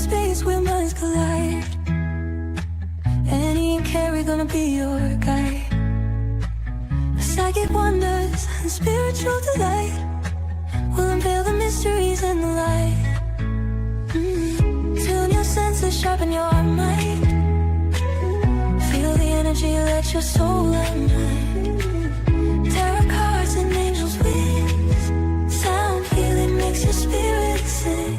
space where minds collide. Annie and Carrie gonna be your guide. Psychic wonders and spiritual delight will unveil the mysteries in the light. Tune your senses, sharpen your mind. Feel the energy, let your soul unwind. Tarot cards and angels' wings. Sound healing makes your spirit sing.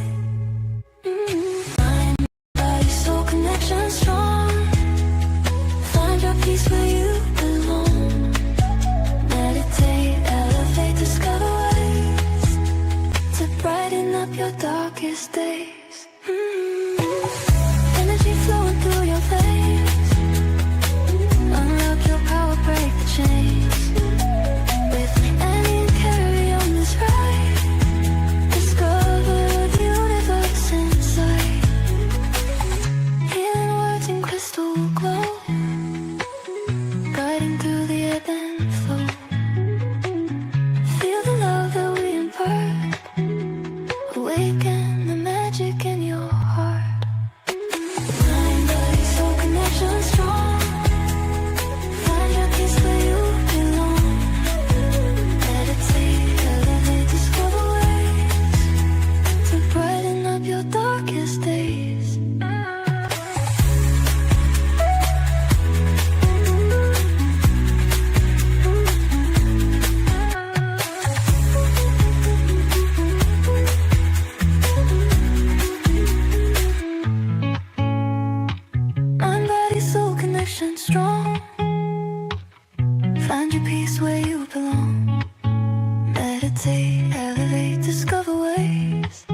Mind, body, soul connection strong. Find your peace where you belong. Meditate, elevate, discover ways to brighten up your darkest days. Energy flowing through your veins. Unlock your power, break the chains. With Annie and Carrie on this ride, discover the universe inside. Healing words in crystal glow, guiding through the ebb and flow. Feel the love that we impart, awaken the magic in your heart. Mind, body, soul connection strong. Find your peace where you belong. Meditate, elevate, discover ways to brighten up your darkest days. Mind, body, soul connection strong. Find your peace where you belong. Meditate, elevate, discover ways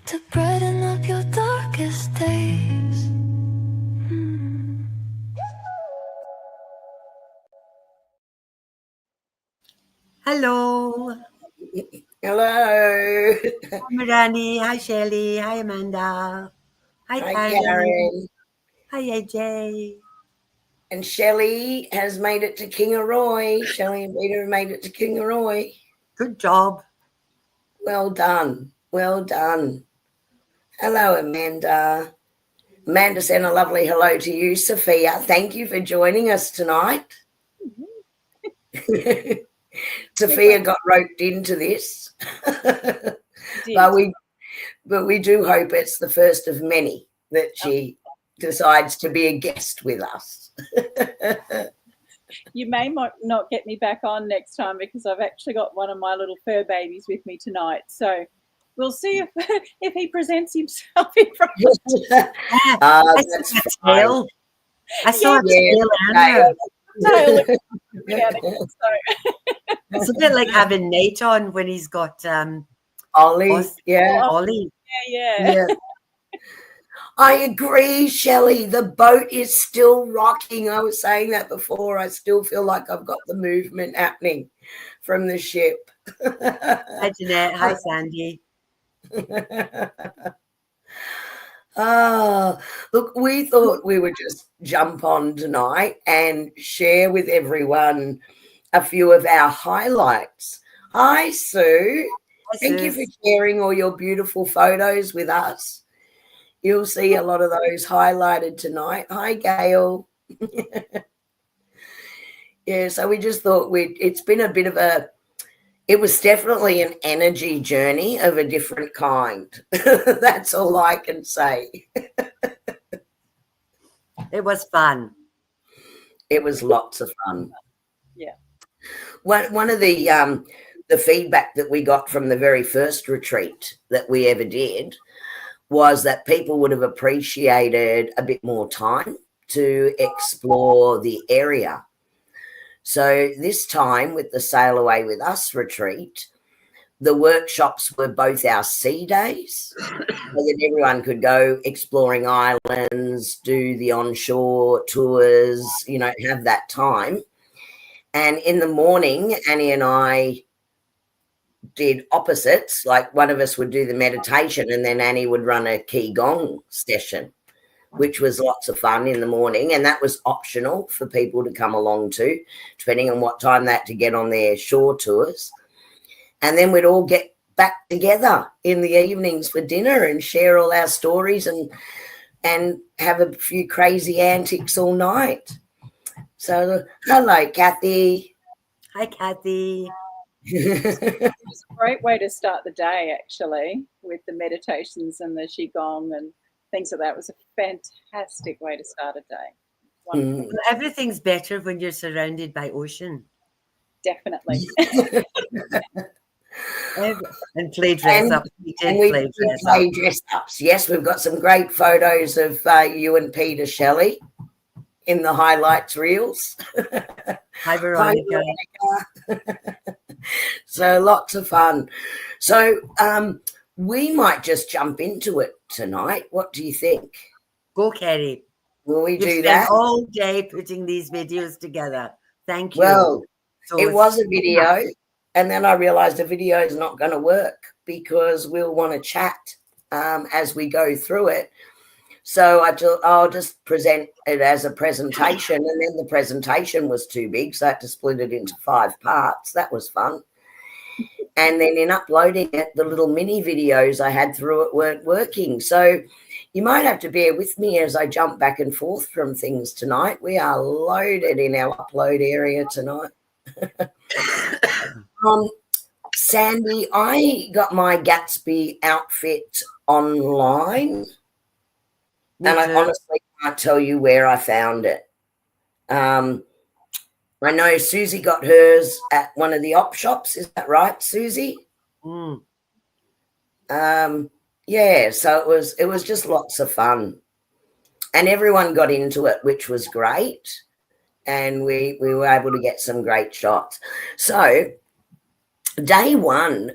to brighten up your darkest days. Hello. Hello. Hi, Mirani. Hi, Shelley. Hi, Amanda. Hi, Hi, Karen. Karen. Hi, AJ. And Shelley has made it to Kingaroy. Shelley and Peter have made it to Kingaroy. Good job. Well done. Well done. Hello, Amanda. Amanda sent a lovely hello to you, Sophia. Thank you for joining us tonight. Sophia got roped into this. but we do hope it's the first of many that she decides to be a guest with us. You may not get me back on next time because I've actually got one of my little fur babies with me tonight. So we'll see if he presents himself in front of us. That's tail. I saw a tail earlier. It's a bit like having Nate on when he's got Ollie. Ollie. Yeah. I agree, Shelley. The boat is still rocking. I was saying that before. I still feel like I've got the movement happening from the ship. Hi, Jeanette. Hi, Sandy. Look, we thought we would just jump on tonight and share with everyone a few of our highlights. Hi, Sue. Thank you for sharing all your beautiful photos with us. You'll see a lot of those highlighted tonight. Hi, Gail. Yeah, so we just thought it's been a bit of it was definitely an energy journey of a different kind. That's all I can say. It was fun. It was lots of fun. Yeah. One of the feedback that we got from the very first retreat that we ever did was that people would have appreciated a bit more time to explore the area. So this time with the Sail Away With Us retreat, the workshops were both our sea days so that everyone could go exploring islands, do the onshore tours, have that time. And in the morning, Annie and I did opposites. Like one of us would do the meditation and then Annie would run a Qigong session, which was lots of fun in the morning. And that was optional for people to come along to, depending on what time they had to get on their shore tours. And then we'd all get back together in the evenings for dinner and share all our stories and have a few crazy antics all night. So hello, Kathy. Hi, Kathy. It was a great way to start the day, actually, with the meditations and the qigong and things like that. It was a fantastic way to start a day. Wonderful. Well, everything's better when you're surrounded by ocean. Definitely. And play dress up. We did we play did dress play up. dress ups. Yes, we've got some great photos of you and Peter Shelley in the highlights reels. Hi, Veronica. So lots of fun. So we might just jump into it tonight. What do you think? Go, Kerry. Will we You've do spent that? all day putting these videos together. Thank you. Well, So it was a video, and then I realized the video is not going to work because we'll want to chat as we go through it. So I'll just present it as a presentation, and then the presentation was too big, so I had to split it into 5 parts. That was fun. And then in uploading it, the little mini videos I had through it weren't working. So you might have to bear with me as I jump back and forth from things tonight. We are loaded in our upload area tonight. Sandy, I got my Gatsby outfit online. And I honestly can't tell you where I found it. I know Susie got hers at one of the op shops. Is that right, Susie? Mm. Yeah, so it was just lots of fun. And everyone got into it, which was great. And we were able to get some great shots. So day one,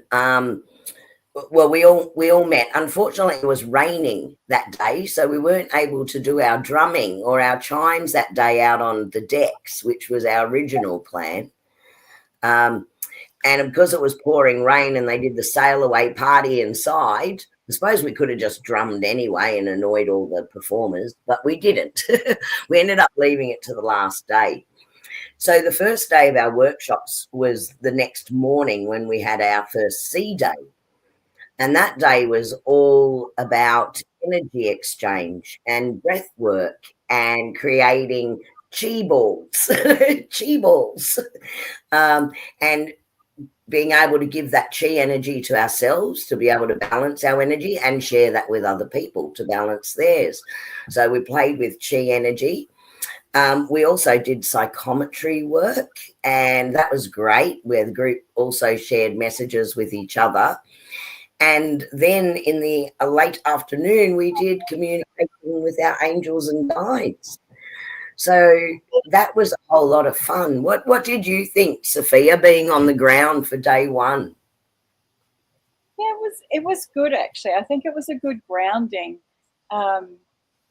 well, we all met. Unfortunately, it was raining that day, so we weren't able to do our drumming or our chimes that day out on the decks, which was our original plan. And because it was pouring rain and they did the sail away party inside, I suppose we could have just drummed anyway and annoyed all the performers, but we didn't. We ended up leaving it to the last day. So the first day of our workshops was the next morning when we had our first sea day. And that day was all about energy exchange and breath work and creating chi balls, and being able to give that chi energy to ourselves to be able to balance our energy and share that with other people to balance theirs. So we played with chi energy. We also did psychometry work, and that was great, where the group also shared messages with each other. And then in the late afternoon, we did communication with our angels and guides. So that was a whole lot of fun. What did you think, Sophia, being on the ground for day one? Yeah, it was good, actually. I think it was a good grounding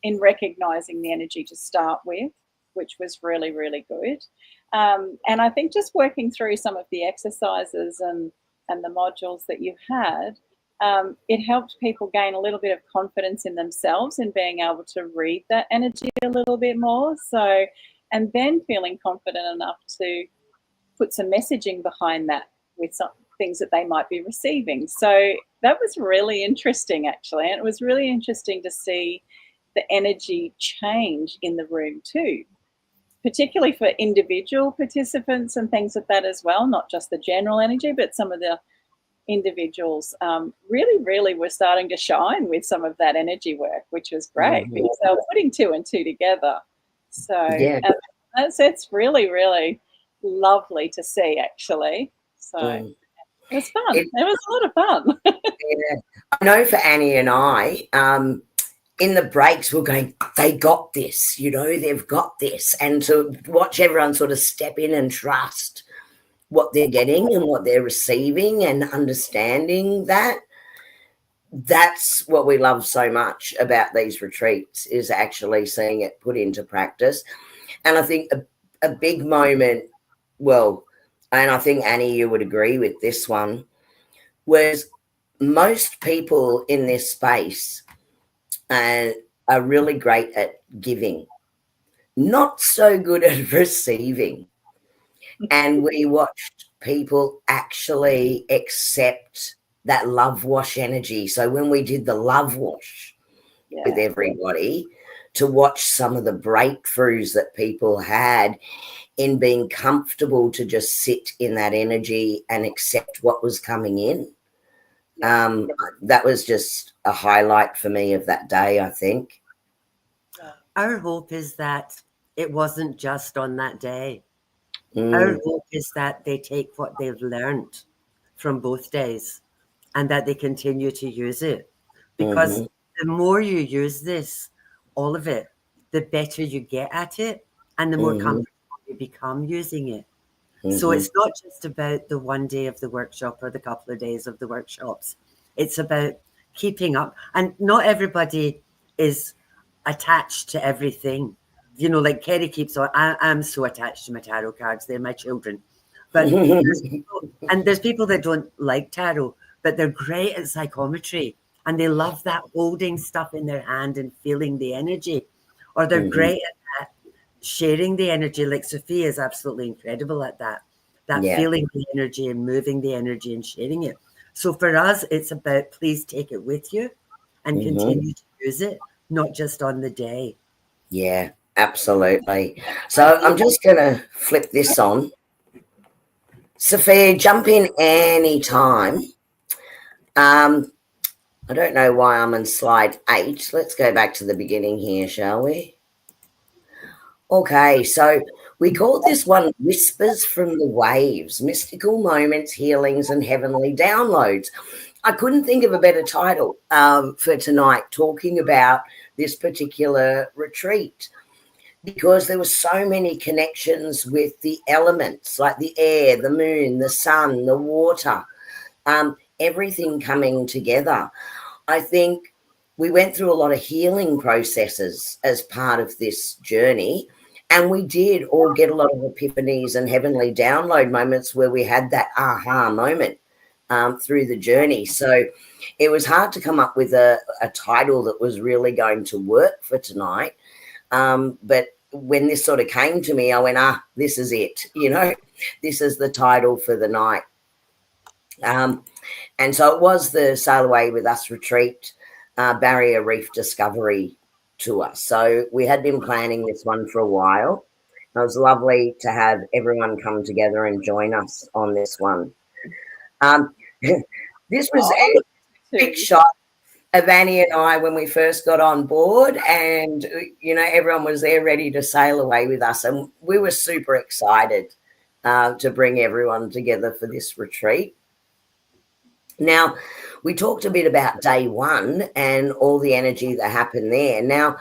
in recognizing the energy to start with, which was really, really good. And I think just working through some of the exercises and the modules that you had, it helped people gain a little bit of confidence in themselves and being able to read that energy a little bit more. So, and then feeling confident enough to put some messaging behind that with some things that they might be receiving. So that was really interesting, actually. And it was really interesting to see the energy change in the room too, particularly for individual participants and things like that as well, not just the general energy, but some of the individuals really were starting to shine with some of that energy work, which was great because they were putting 2 and 2 together. So Yeah. it's really lovely to see, actually. So it was fun. It was a lot of fun. Yeah. I know for Annie and I, in the breaks, we're going, they got this, they've got this. And to watch everyone sort of step in and trust what they're getting and what they're receiving and understanding that's what we love so much about these retreats, is actually seeing it put into practice. And I think a big moment, well, and I think Annie, you would agree with this one, was most people in this space are really great at giving, not so good at receiving. And we watched people actually accept that love wash energy. So when we did the love wash with everybody, to watch some of the breakthroughs that people had in being comfortable to just sit in that energy and accept what was coming in. That was just a highlight for me of that day, I think. Our hope is that it wasn't just on that day. Our hope is that they take what they've learned from both days and that they continue to use it. Because the more you use this, all of it, the better you get at it and the more comfortable you become using it. So it's not just about the one day of the workshop or the couple of days of the workshops. It's about keeping up. And not everybody is attached to everything. You know, like Kerry keeps on, I'm so attached to my tarot cards. They're my children. But there's people that don't like tarot, but they're great at psychometry. And they love that holding stuff in their hand and feeling the energy. Or they're great at that, sharing the energy. Like Sophia is absolutely incredible at that. That feeling the energy and moving the energy and sharing it. So for us, it's about please take it with you and continue to use it, not just on the day. Yeah, absolutely. So I'm just going to flip this on. Sophia, jump in any time. I don't know why I'm on slide 8. Let's go back to the beginning here, shall we? Okay, so we called this one Whispers from the Waves, Mystical Moments, Healings and Heavenly Downloads. I couldn't think of a better title for tonight, talking about this particular retreat, because there were so many connections with the elements, like the air, the moon, the sun, the water, everything coming together. I think we went through a lot of healing processes as part of this journey, and we did all get a lot of epiphanies and heavenly download moments where we had that aha moment through the journey. So it was hard to come up with a title that was really going to work for tonight. But when this sort of came to me, I went, this is it. You know, this is the title for the night. And so it was the Sail Away With Us retreat, Barrier Reef Discovery Tour. So we had been planning this one for a while. It was lovely to have everyone come together and join us on this one. This was a big shot of Annie and I when we first got on board, and, you know, everyone was there ready to sail away with us. And we were super excited to bring everyone together for this retreat. Now, we talked a bit about day one and all the energy that happened there. Now,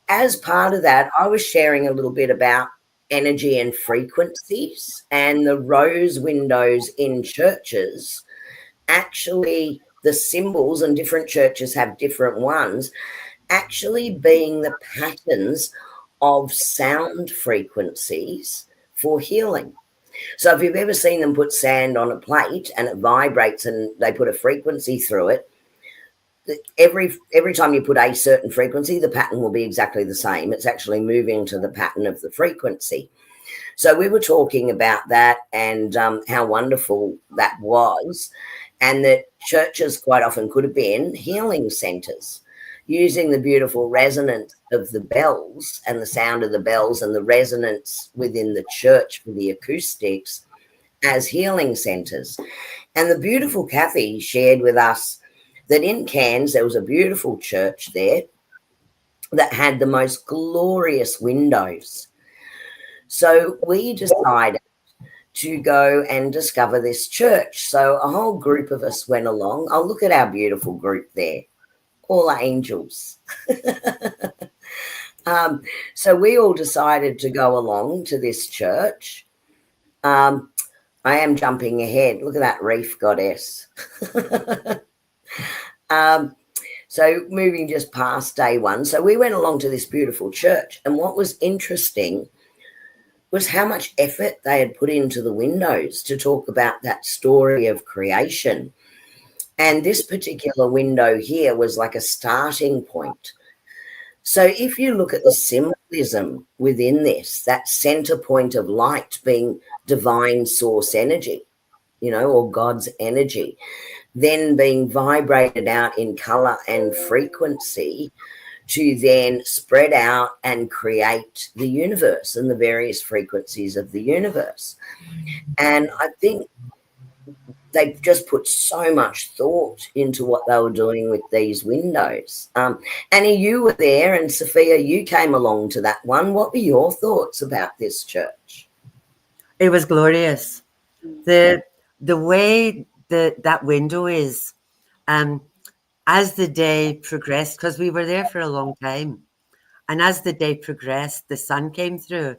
as part of that, I was sharing a little bit about energy and frequencies, and the rose windows in churches. Actually, the symbols, and different churches have different ones, actually being the patterns of sound frequencies for healing. So if you've ever seen them put sand on a plate and it vibrates and they put a frequency through it, every time you put a certain frequency, the pattern will be exactly the same. It's actually moving to the pattern of the frequency. So we were talking about that and how wonderful that was, and that churches quite often could have been healing centres, using the beautiful resonance of the bells and the sound of the bells and the resonance within the church for the acoustics as healing centres. And the beautiful Kathy shared with us that in Cairns there was a beautiful church there that had the most glorious windows. So we decided to go and discover this church. So a whole group of us went along. Oh, look at our beautiful group there. All angels. So we all decided to go along to this church. I am jumping ahead. Look at that reef goddess. So moving just past day one. So we went along to this beautiful church. And what was interesting was how much effort they had put into the windows to talk about that story of creation. And this particular window here was like a starting point. So if you look at the symbolism within this, that center point of light being divine source energy, or God's energy, then being vibrated out in color and frequency to then spread out and create the universe and the various frequencies of the universe. And I think they just put so much thought into what they were doing with these windows. Annie, you were there, and Sophia, you came along to that one. What were your thoughts about this church? It was glorious. The way that window is, as the day progressed, because we were there for a long time, and as the day progressed, the sun came through,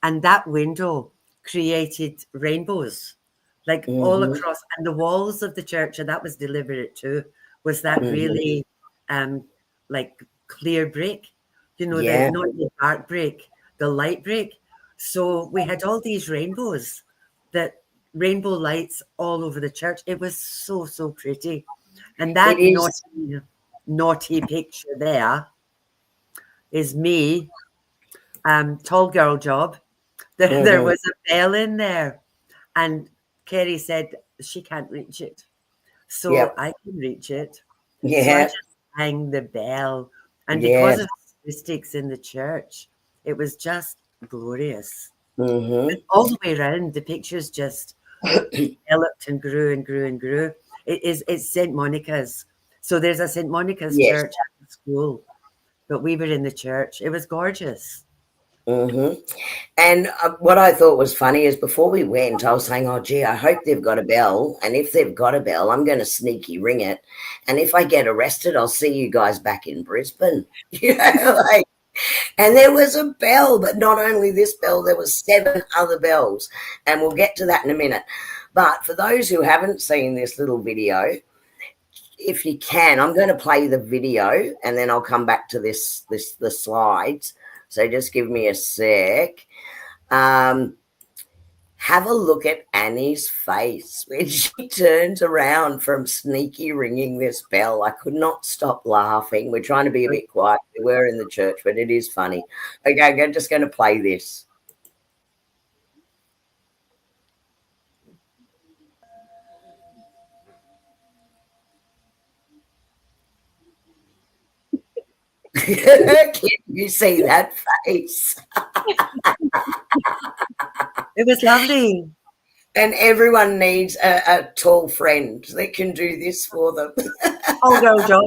and that window created rainbows, like all across, and the walls of the church, and that was deliberate too, was that really like clear brick, the not the dark brick, the light brick. So we had all these rainbows, that rainbow lights all over the church. It was so pretty. And that naughty picture there is me, tall girl job. There was a bell in there, and Kerry said she can't reach it, so I can reach it. So I just rang the bell, and because of the statistics in the church, it was just glorious. And all the way around, the pictures just developed and grew and grew and grew. It's St. Monica's. So there's a St. Monica's church at the school, but we were in the church. It was gorgeous. And what I thought was funny is before we went, I was saying, oh, gee, I hope they've got a bell. And if they've got a bell, I'm going to sneaky ring it. And if I get arrested, I'll see you guys back in Brisbane. And there was a bell, but not only this bell, there was 7 other bells. And we'll get to that in a minute. But for those who haven't seen this little video, if you can, I'm going to play the video and then I'll come back to the slides. So just give me a sec. Have a look at Annie's face when she turns around from sneaky ringing this bell. I could not stop laughing. We're trying to be a bit quiet. We were in the church, but it is funny. Okay, I'm just going to play this. Can you see that face? It was lovely. And everyone needs a tall friend that can do this for them. Oh, girl job.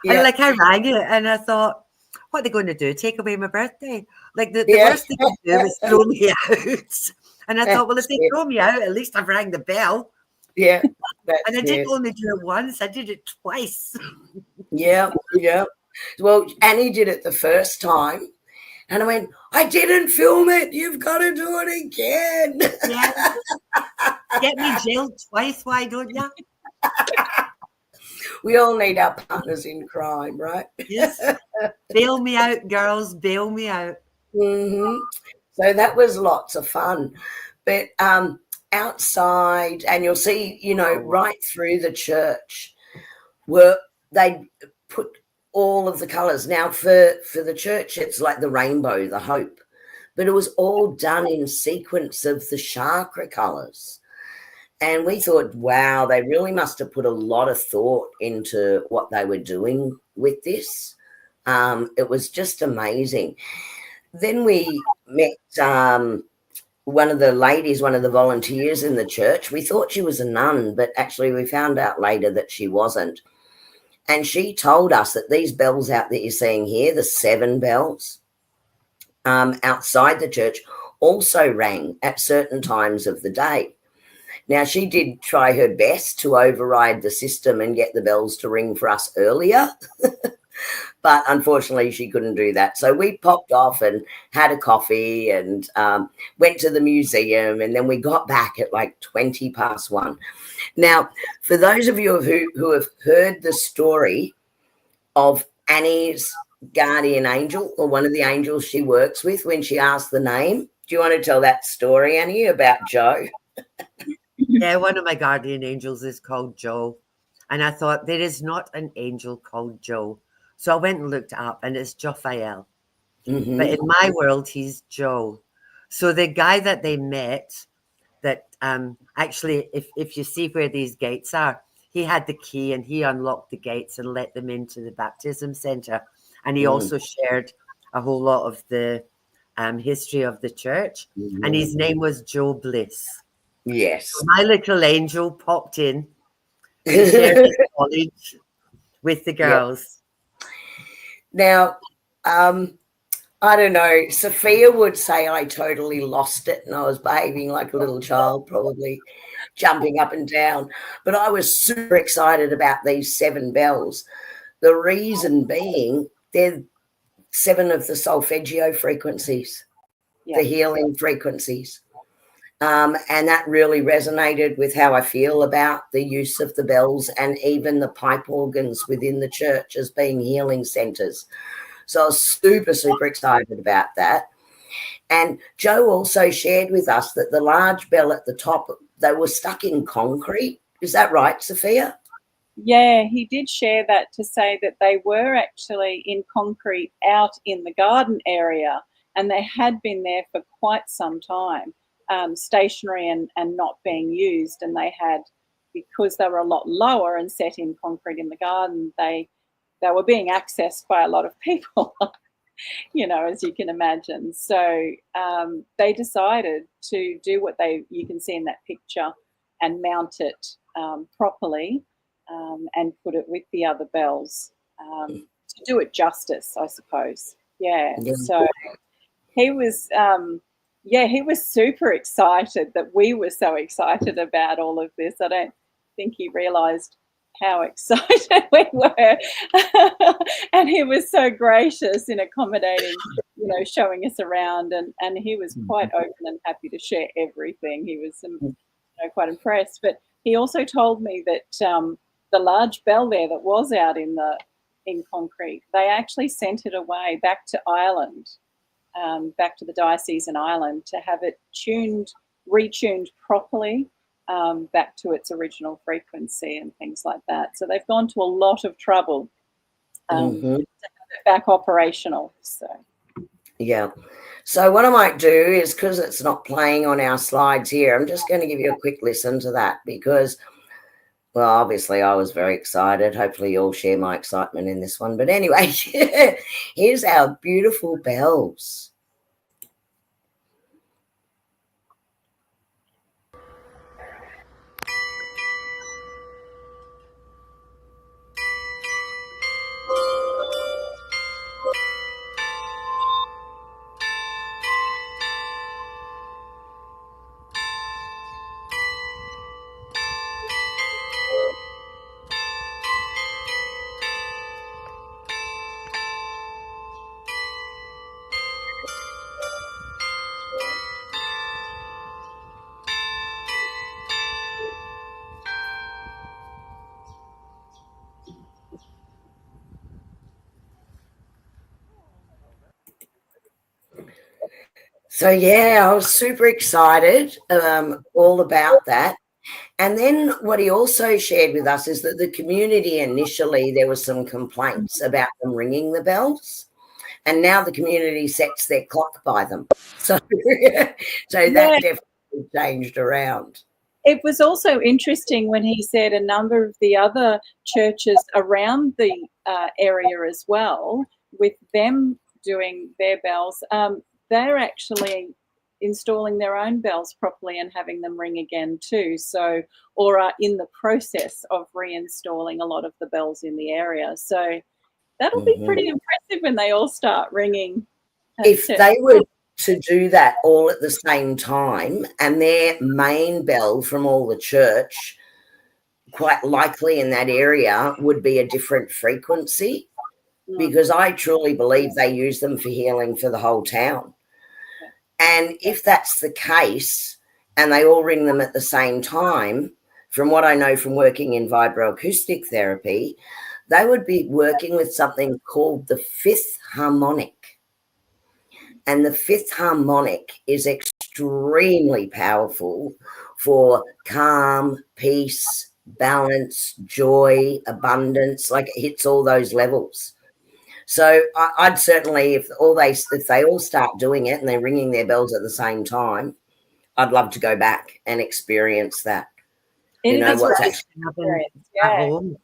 And I rang it and I thought, what are they going to do? Take away my birthday? Like the worst they could do is throw me out. And I thought, well, if they throw me out, at least I've rang the bell. Yeah. And I didn't only do it once, I did it twice. Yeah. Well, Annie did it the first time. And I went, I didn't film it. You've got to do it again. Yeah. Get me jailed twice, why don't you? We all need our partners in crime, right? Yes. Bail me out, girls. Bail me out. So that was lots of fun. But outside, and you'll see, right through the church, they put all of the colours. Now, for the church, it's like the rainbow, the hope. But it was all done in sequence of the chakra colours. And we thought, wow, they really must have put a lot of thought into what they were doing with this. It was just amazing. Then we met one of the ladies, one of the volunteers in the church. We thought she was a nun, but actually we found out later that she wasn't. And she told us that these bells out that you're seeing here, the 7 bells outside the church, also rang at certain times of the day. Now, she did try her best to override the system and get the bells to ring for us earlier, but unfortunately she couldn't do that. So we popped off and had a coffee and went to the museum, and then we got back at like 1:20. Now, for those of you who have heard the story of Annie's guardian angel, or one of the angels she works with, when she asked the name, do you want to tell that story, Annie, about Joe? Yeah, one of my guardian angels is called Joe. And I thought, there is not an angel called Joe. So I went and looked it up, and it's Jophael. But in my world, he's Joe. So the guy that they met, that actually, if you see where these gates are, he had the key and he unlocked the gates and let them into the baptism center. And he also shared a whole lot of the history of the church. And his name was Joe Bliss. Yes. So my little angel popped in to share his knowledge with the girls. Now, I don't know, Sophia would say I totally lost it and I was behaving like a little child, probably jumping up and down. But I was super excited about these 7 bells. The reason being they're 7 of the solfeggio frequencies, the healing frequencies. And that really resonated with how I feel about the use of the bells and even the pipe organs within the church as being healing centers. So I was super, super excited about that. And Joe also shared with us that the large bell at the top, they were stuck in concrete. Is that right, Sophia? Yeah, he did share that to say that they were actually in concrete out in the garden area, and they had been there for quite some time, stationary and not being used. And they had, because they were a lot lower and set in concrete in the garden, they were being accessed by a lot of people, you know, as you can imagine. So they decided to do what you can see in that picture and mount it properly and put it with the other bells to do it justice, I suppose. Yeah. So he was, he was super excited that we were so excited about all of this. I don't think he realised how excited we were. And he was so gracious in accommodating, you know, showing us around, and he was quite open and happy to share everything. He was quite impressed. But he also told me that the large bell there that was out in concrete, they actually sent it away back to Ireland, back to the diocese in Ireland, to have it retuned properly back to its original frequency and things like that. So they've gone to a lot of trouble to have it back operational. So yeah. So what I might do is, because it's not playing on our slides here, I'm just going to give you a quick listen to that because, well, obviously I was very excited. Hopefully you'll share my excitement in this one. But anyway, here's our beautiful bells. So, yeah, I was super excited all about that. And then what he also shared with us is that the community initially, there were some complaints about them ringing the bells. And now the community sets their clock by them. So, that definitely changed around. it was also interesting when he said a number of the other churches around the area as well, with them doing their bells, they're actually installing their own bells properly and having them ring again too. So, or are in the process of reinstalling a lot of the bells in the area. So that'll be pretty impressive when they all start ringing. If they were to do that all at the same time, and their main bell from all the church, quite likely in that area, would be a different frequency, because I truly believe they use them for healing for the whole town. And if that's the case, and they all ring them at the same time, from what I know from working in vibroacoustic therapy, they would be working with something called the fifth harmonic. And the fifth harmonic is extremely powerful for calm, peace, balance, joy, abundance. Like, it hits all those levels. So I'd certainly, if they all start doing it and they're ringing their bells at the same time, I'd love to go back and experience that. It know is what's really actually experience, At yeah. home.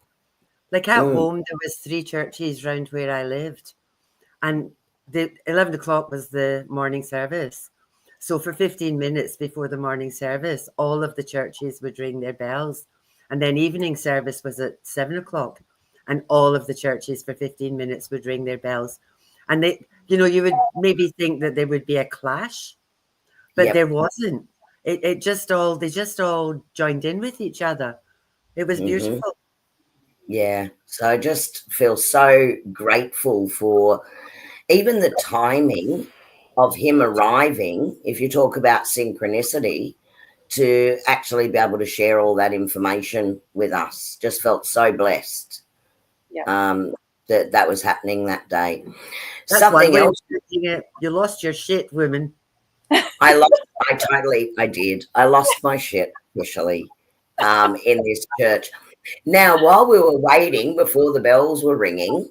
Like at home, there was 3 churches round where I lived. And the 11 o'clock was the morning service. So for 15 minutes before the morning service, all of the churches would ring their bells. And then evening service was at 7 o'clock. And all of the churches for 15 minutes would ring their bells. And they, you know, you would maybe think that there would be a clash, but Yep. there wasn't. They just all joined in with each other. It was beautiful. Yeah. So I just feel so grateful for even the timing of him arriving, if you talk about synchronicity, to actually be able to share all that information with us. Just felt so blessed that was happening that day. That's Something one way of else. putting it. You lost your shit, woman. I did. I lost my shit officially in this church. Now, while we were waiting before the bells were ringing,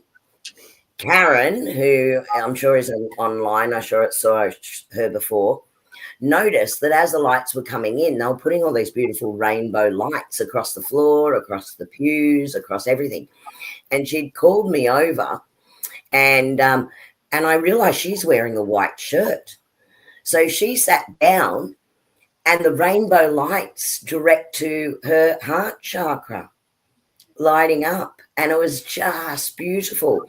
Karen, who I'm sure is online, I saw her before, noticed that as the lights were coming in, they were putting all these beautiful rainbow lights across the floor, across the pews, across everything. And she'd called me over, and I realized she's wearing a white shirt. So she sat down, and the rainbow lights direct to her heart chakra lighting up, and it was just beautiful.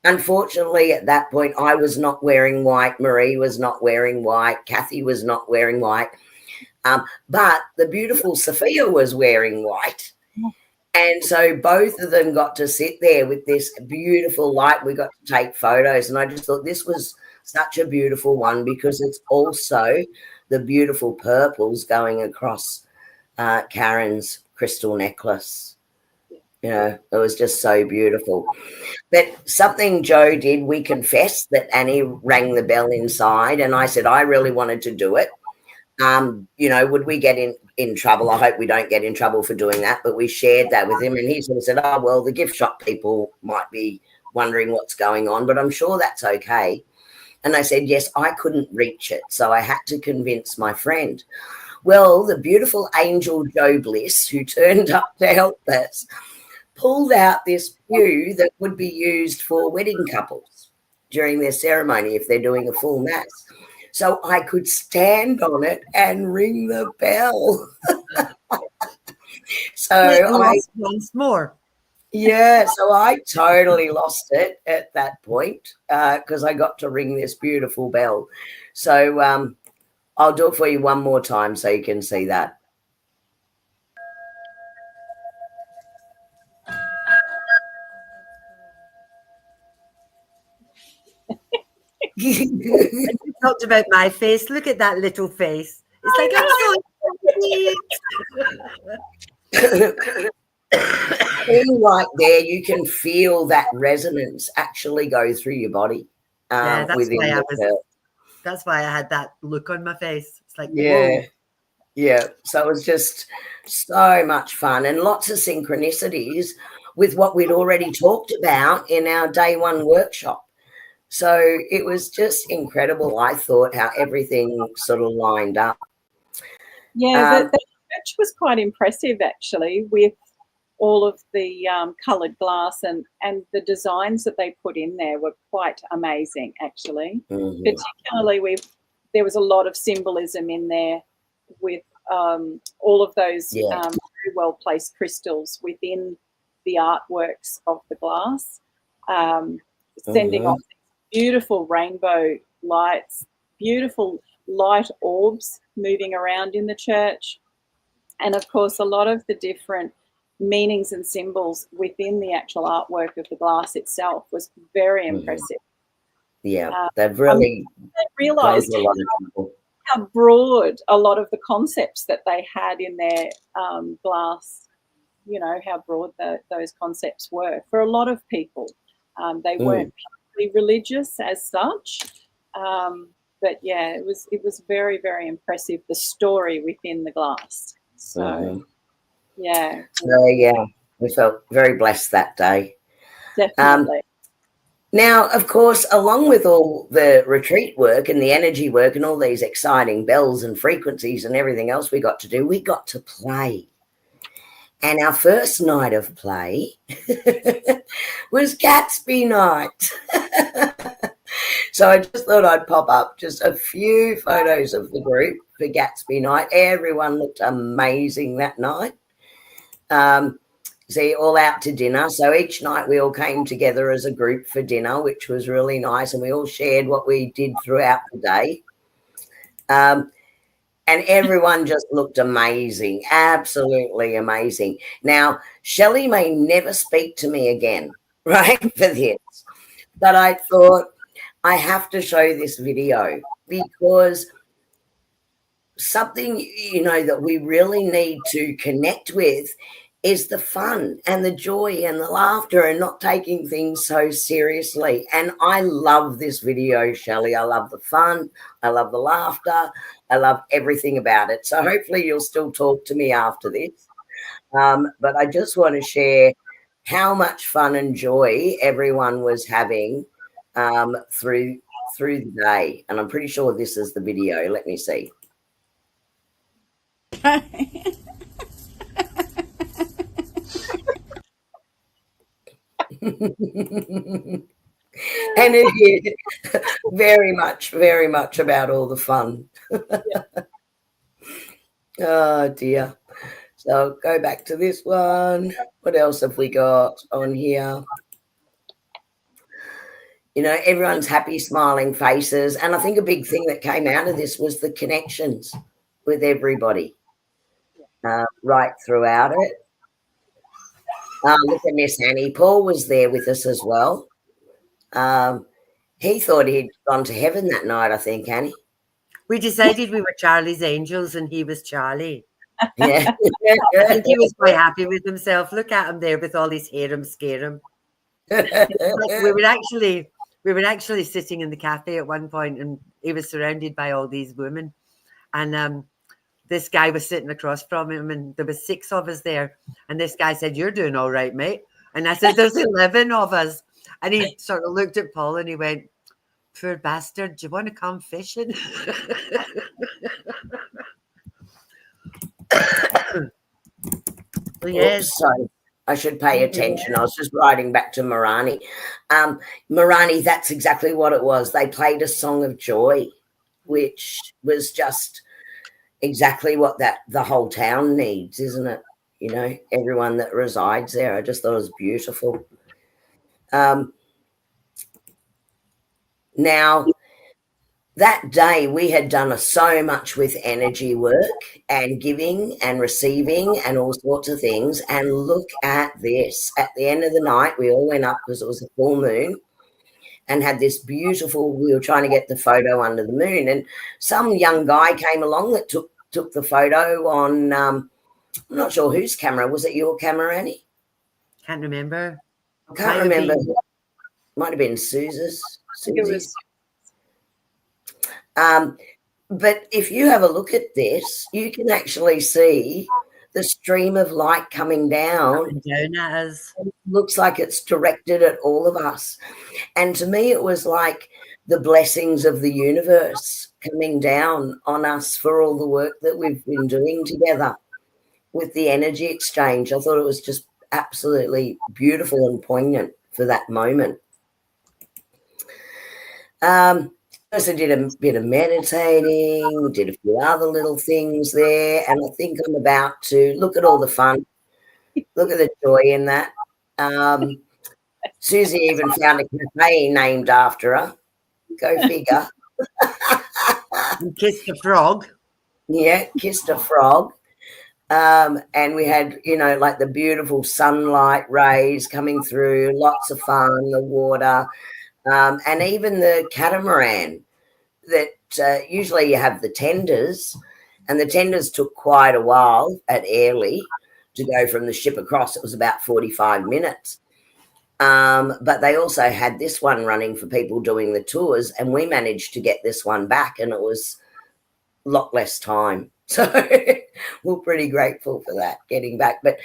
Unfortunately, at that point, I was not wearing white. Marie was not wearing white. Kathy was not wearing white. But the beautiful Sophia was wearing white. And so both of them got to sit there with this beautiful light. We got to take photos. And I just thought this was such a beautiful one because it's also the beautiful purples going across Karen's crystal necklace. You know, it was just so beautiful. But something Joe did, we confessed that Annie rang the bell inside, and I said I really wanted to do it. You know, would we get in trouble? I hope we don't get in trouble for doing that. But we shared that with him, and he sort of said, oh, well, the gift shop people might be wondering what's going on, but I'm sure that's okay. And I said, yes, I couldn't reach it, so I had to convince my friend. Well, the beautiful angel Joe Bliss, who turned up to help us, pulled out this pew that would be used for wedding couples during their ceremony if they're doing a full mass. So I could stand on it and ring the bell. Once more. Yeah, so I totally lost it at that point because I got to ring this beautiful bell. So I'll do it for you one more time so you can see that. You talked about my face. Look at that little face. It's like I'm so right there, you can feel that resonance actually go through your body. Yeah, that's why I had that look on my face. It's like, whoa. Yeah. So it was just so much fun and lots of synchronicities with what we'd already talked about in our day one workshop. So it was just incredible, I thought, how everything sort of lined up. Yeah, the church was quite impressive, actually, with all of the coloured glass and the designs that they put in there were quite amazing, actually. Particularly, there was a lot of symbolism in there with all of those very well-placed crystals within the artworks of the glass, sending off beautiful rainbow lights, beautiful light orbs moving around in the church, and of course a lot of the different meanings and symbols within the actual artwork of the glass itself was very impressive. Yeah, they've really realised how broad a lot of the concepts that they had in their glass, you know, how broad those concepts were for a lot of people. They weren't religious as such, but yeah, it was very, very impressive, the story within the glass. So we felt very blessed that day. Definitely. Now, of course, along with all the retreat work and the energy work and all these exciting bells and frequencies and everything else we got to do, we got to play. And our first night of play was Gatsby night. So I just thought I'd pop up just a few photos of the group for Gatsby night. Everyone looked amazing that night. See, all out to dinner. So each night we all came together as a group for dinner, which was really nice. And we all shared what we did throughout the day. And everyone just looked amazing, absolutely amazing. Now, Shelley may never speak to me again, right, for this. But I thought I have to show this video because something, that we really need to connect with is the fun and the joy and the laughter and not taking things so seriously. And I love this video, Shelley. I love the fun. I love the laughter. I love everything about it. So hopefully you'll still talk to me after this. But I just want to share how much fun and joy everyone was having through the day. And I'm pretty sure this is the video. Let me see. And it is very much about all the fun. Oh dear. So go back to this one. What else have we got on here? Everyone's happy, smiling faces. And I think a big thing that came out of this was the connections with everybody right throughout it. Look at Miss Annie. Paul was there with us as well. He thought he'd gone to heaven that night, I think, Annie. We decided we were Charlie's angels and he was Charlie. Yeah. I think he was quite happy with himself. Look at him there with all his harem scarum. Like we were actually sitting in the cafe at one point and he was surrounded by all these women. And this guy was sitting across from him and there was 6 of us there. And this guy said, "You're doing all right, mate." And I said, "There's 11 of us." And he sort of looked at Paul and he went, "Poor bastard, do you want to come fishing?" Yes. Oops, sorry. I should pay attention. I was just writing back to Marani. Marani, that's exactly what it was. They played a song of joy, which was just exactly what the whole town needs, isn't it? Everyone that resides there. I just thought it was beautiful. Now, that day we had done so much with energy work and giving and receiving and all sorts of things. And look at this. At the end of the night, we all went up because it was a full moon and had this beautiful, we were trying to get the photo under the moon. And some young guy came along that took the photo on, I'm not sure whose camera. Was it your camera, Annie? Can't remember. I can't remember. Might have been Susie's. But if you have a look at this, you can actually see the stream of light coming down. Down at us. It looks like it's directed at all of us. And to me, it was like the blessings of the universe coming down on us for all the work that we've been doing together with the energy exchange. I thought it was just absolutely beautiful and poignant for that moment. I did a bit of meditating, did a few other little things there, and I think I'm about to look at all the fun, look at the joy in that. Susie even found a cafe named after her. Go figure. And kissed a frog. Yeah, kissed a frog. And we had, like the beautiful sunlight rays coming through, lots of fun, the water. And even the catamaran that usually you have the tenders, and the tenders took quite a while at Airlie to go from the ship across. It was about 45 minutes. But they also had this one running for people doing the tours, and we managed to get this one back, and it was a lot less time. So we're pretty grateful for that, getting back. But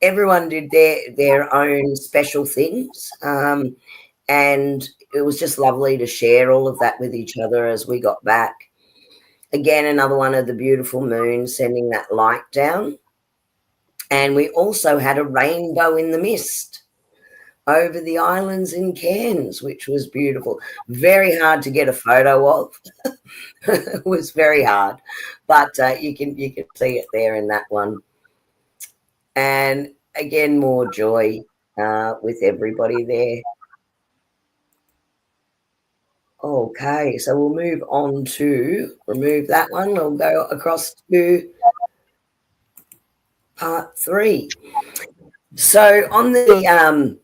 everyone did their own special things. And it was just lovely to share all of that with each other as we got back. Again, another one of the beautiful moons sending that light down. And we also had a rainbow in the mist over the islands in Cairns, which was beautiful. Very hard to get a photo of. It was very hard, but you can see it there in that one. And again, more joy with everybody there. Okay, so we'll move on to remove that one. We'll go across to part 3. So on the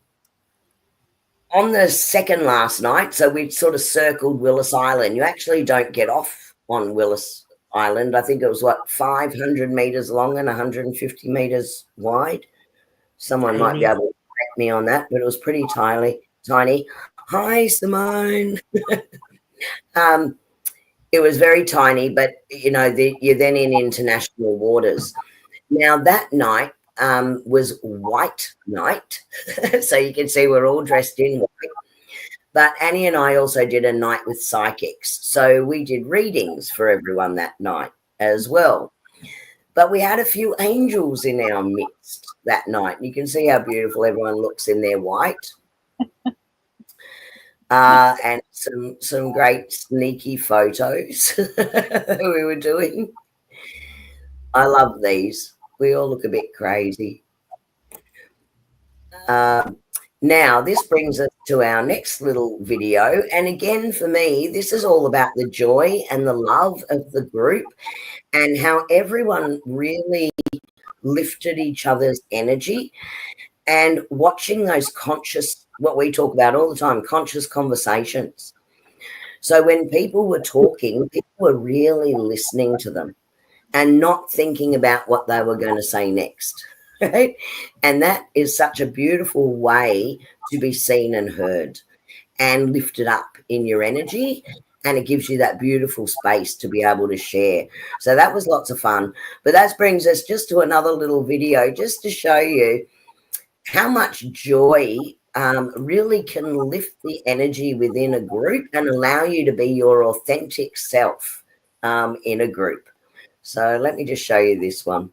second last night, so we sort of circled Willis Island. You actually don't get off on Willis Island. I think it was 500 meters long and 150 meters wide. Someone might be able to correct me on that, but it was pretty tiny. Hi, Simone. It was very tiny, but you're then in international waters. Now that night was white night, so you can see we're all dressed in white. But Annie and I also did a night with psychics, so we did readings for everyone that night as well. But we had a few angels in our midst that night. You can see how beautiful everyone looks in their white. And some great sneaky photos that we were doing. I love these. We all look a bit crazy. Now, this brings us to our next little video. And again, for me, this is all about the joy and the love of the group and how everyone really lifted each other's energy and watching those conscious, what we talk about all the time, conscious conversations. So when people were talking, people were really listening to them and not thinking about what they were going to say next, right? And that is such a beautiful way to be seen and heard and lifted up in your energy, and it gives you that beautiful space to be able to share. So that was lots of fun. But that brings us just to another little video just to show you how much joy really can lift the energy within a group and allow you to be your authentic self in a group. So let me just show you this one.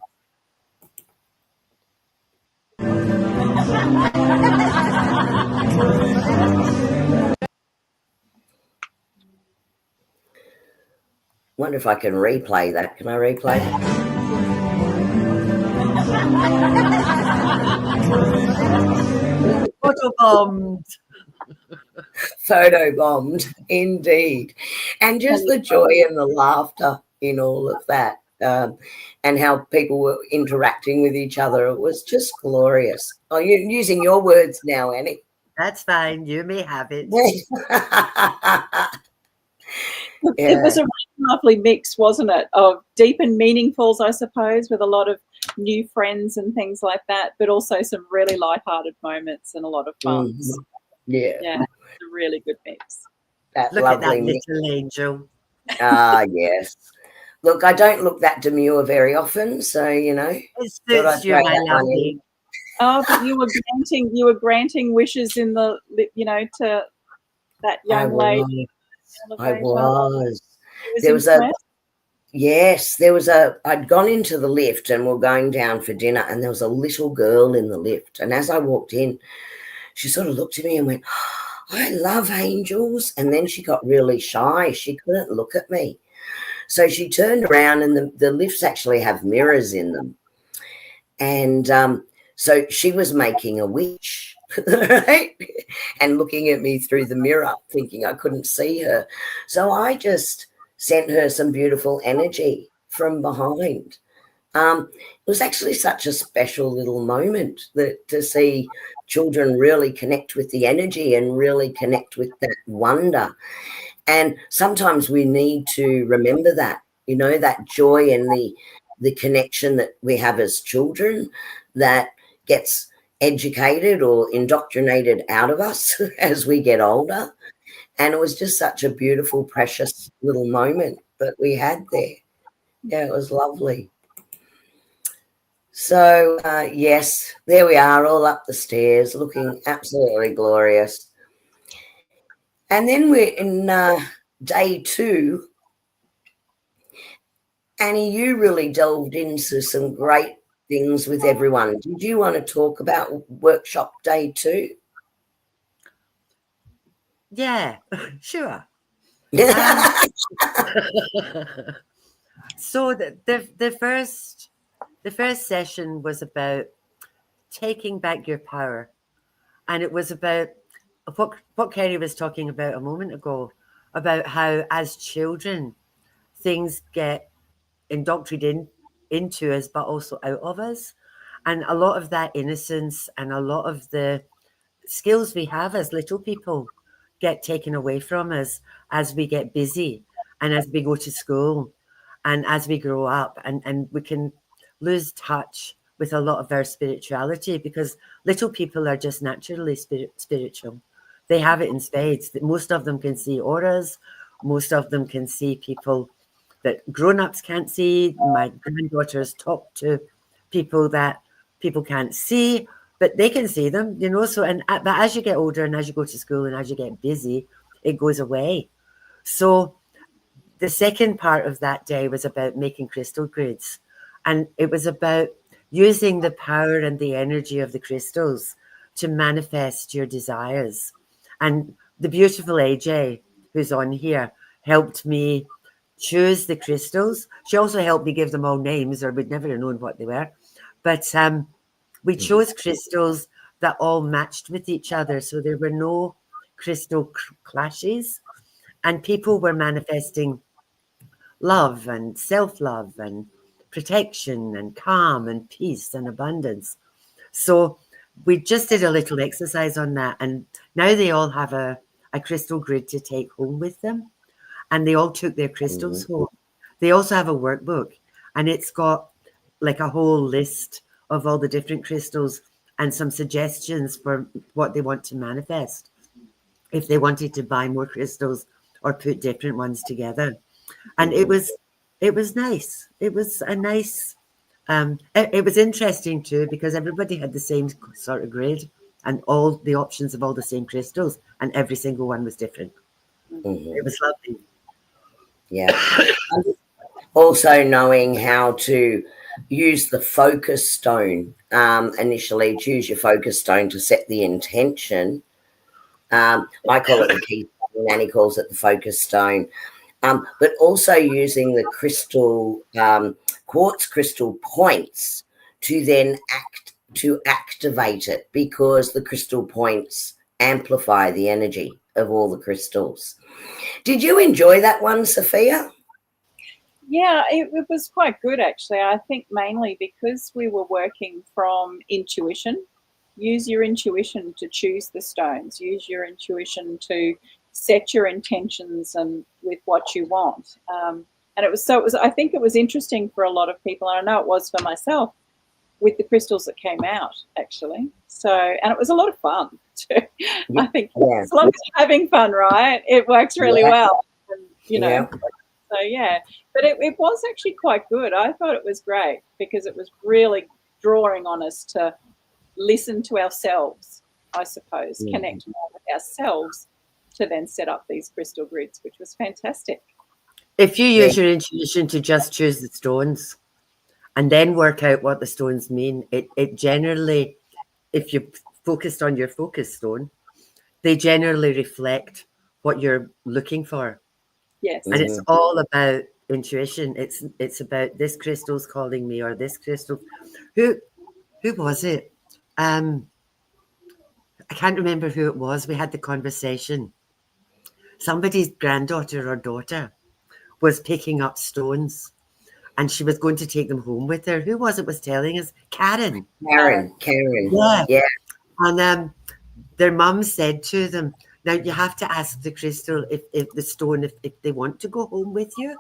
Wonder if I can replay that. Can I replay it? Photobombed. Photobombed, indeed. And just the joy and the laughter in all of that, and how people were interacting with each other. It was just glorious. Oh, you're using your words now, Annie. That's fine. You may have it. Yeah. It was a really lovely mix, wasn't it, of deep and meaningfuls, I suppose, with a lot of new friends and things like that, but also some really lighthearted moments and a lot of fun. Mm-hmm. Yeah, it's a really good mix. Look at that little angel. Yes. Look, I don't look that demure very often, so it suits you, my lovely. Oh, but you were granting wishes in the to that young lady. I was. There was I'd gone into the lift and we're going down for dinner, and there was a little girl in the lift. And as I walked in, she sort of looked at me and went, I love angels. And then she got really shy. She couldn't look at me. So she turned around, and the lifts actually have mirrors in them. And so she was making a wish, right? And looking at me through the mirror, thinking I couldn't see her. So I just sent her some beautiful energy from behind. It was actually such a special little moment to see children really connect with the energy and really connect with that wonder. And sometimes we need to remember that, that joy and the connection that we have as children that gets educated or indoctrinated out of us as we get older. And it was just such a beautiful, precious little moment that we had there. Yeah, it was lovely. So, yes, there we are, all up the stairs, looking absolutely glorious. And then we're in day 2. Annie, you really delved into some great things with everyone. Did you want to talk about workshop day 2? Yeah, sure. So the first session was about taking back your power, and it was about what Kerry was talking about a moment ago, about how as children things get indoctrinated into us, but also out of us, and a lot of that innocence and a lot of the skills we have as little people get taken away from us as we get busy and as we go to school and as we grow up, and we can lose touch with a lot of our spirituality because little people are just naturally spiritual. They have it in spades. Most of them can see auras. Most of them can see people that grown-ups can't see. My granddaughters talk to people that people can't see, but they can see them, you know. So, but as you get older and as you go to school and as you get busy, it goes away. So the second part of that day was about making crystal grids, and it was about using the power and the energy of the crystals to manifest your desires. And the beautiful AJ, who's on here, helped me choose the crystals. She also helped me give them all names, or we'd never have known what they were. But we chose crystals that all matched with each other, so there were no crystal clashes, and people were manifesting love and self-love and protection and calm and peace and abundance. So we just did a little exercise on that, and now they all have a crystal grid to take home with them, and they all took their crystals home. They also have a workbook, and it's got like a whole list of all the different crystals and some suggestions for what they want to manifest if they wanted to buy more crystals or put different ones together. And it was nice. It was a nice, it was interesting too, because everybody had the same sort of grid and all the options of all the same crystals, and every single one was different. It was lovely. Yeah. Also knowing how to use the focus stone. Initially choose your focus stone to set the intention. I call it the key stone, Nanny calls it the focus stone. But also using the crystal, quartz crystal points to then activate it, because the crystal points amplify the energy of all the crystals. Did you enjoy that one, Sophia? Yeah, it was quite good actually. I think mainly because we were working from intuition. Use your intuition to choose the stones. Use your intuition to set your intentions and with what you want. And it was I think it was interesting for a lot of people, and I know it was for myself, with the crystals that came out actually. So, and it was a lot of fun too. I think as long as you're having fun, right, it works really well. And, you know, so yeah. But it was actually quite good. I thought it was great because it was really drawing on us to listen to ourselves, I suppose, connect more with ourselves to then set up these crystal grids, which was fantastic. If you use your intuition to just choose the stones and then work out what the stones mean, it generally, if you focused on your focus stone, they generally reflect what you're looking for. Yes. And it's all about intuition. It's about this crystal's calling me, or this crystal. Who was it? I can't remember who it was. We had the conversation. Somebody's granddaughter or daughter was picking up stones, and she was going to take them home with her. Who was it was telling us? Karen. Yeah. And their mum said to them, now you have to ask the crystal if the stone, if they want to go home with you.